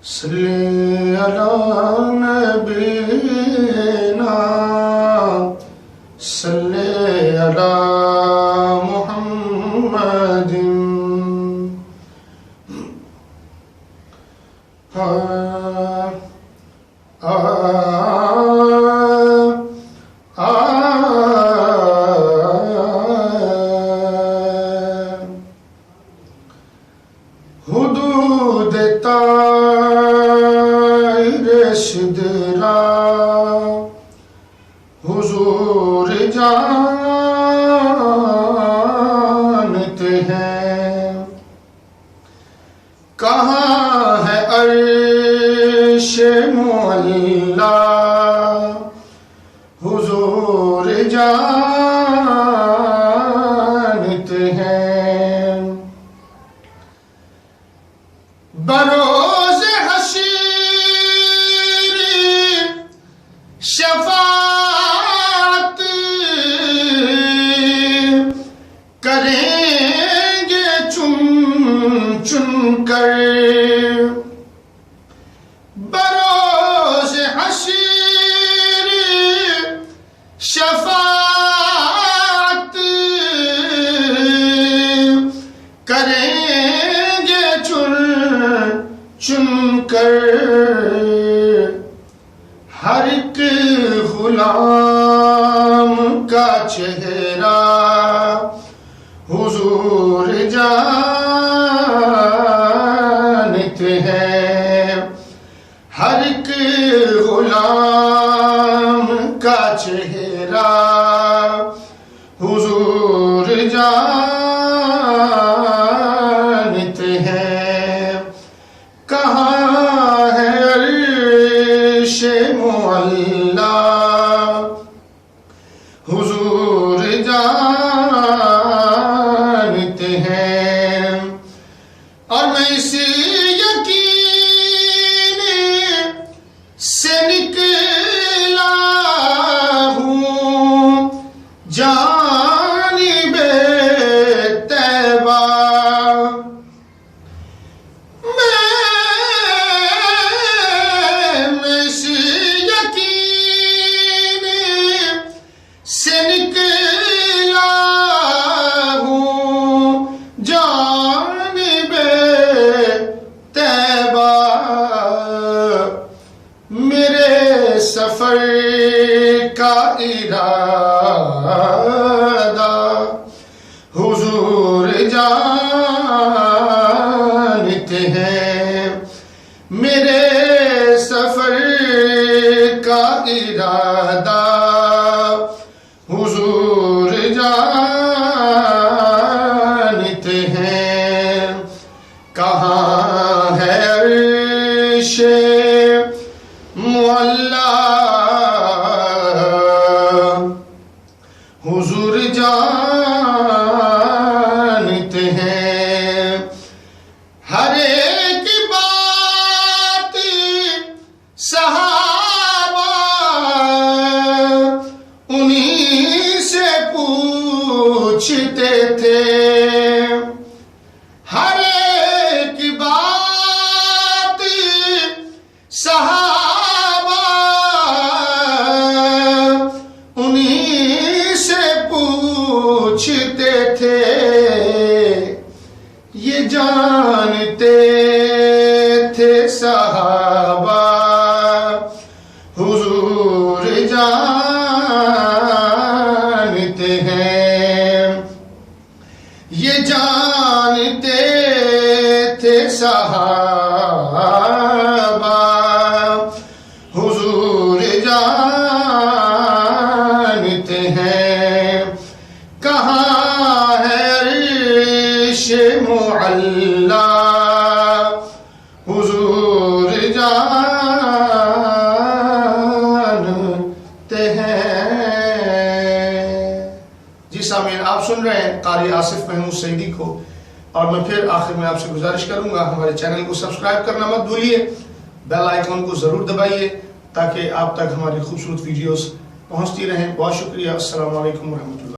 صلی علی نبینا صلی علی محمد حدود طائر شدرا حضور جانتے ہیں، کہاں ہے عرش معلا حضور جانتے ہیں، بروز حشر شفاعت کریں گے چن چن کر، بروز حشر شفاعت کریں گے چن چن کر، ہر ایک غلام کا چہرہ حضور جانتے ہیں، ہر ایک غلام کا چہرہ حضور جانتے ہیں، کہاں ہے عرش معلا حضور جانتے ہیں، اور میں اس یقین سے نکلا ہوں جانب طیبہ، سے نکلا ہوں جانب طیبہ، میرے سفر کا ارادہ حضور جانتے ہیں، میرے سفر کا ارادہ حضور جانتے ہیں، کہاں ہے عرش معلا حضور جانتے ہیں، ہر ایک بات صحابہ انہی سے پوچھتے تھے، ہر ایک بات صحابہ انہی سے پوچھتے تھے، یہ جانتے تھے صحابہ حضور جانتے ہیں، یہ جانتے تھے صحابہ حضور جانتے ہیں، کہاں ہے عرش معلا حضور جانتے ہیں۔ جی سامعین، آپ سن رہے ہیں قاری آصف محمود سعیدی کو، اور میں پھر آخر میں آپ سے گزارش کروں گا ہمارے چینل کو سبسکرائب کرنا مت بھولیے، بیل آئیکن کو ضرور دبائیے تاکہ آپ تک ہماری خوبصورت ویڈیوز پہنچتی رہیں۔ بہت شکریہ، السلام علیکم ورحمۃ اللہ۔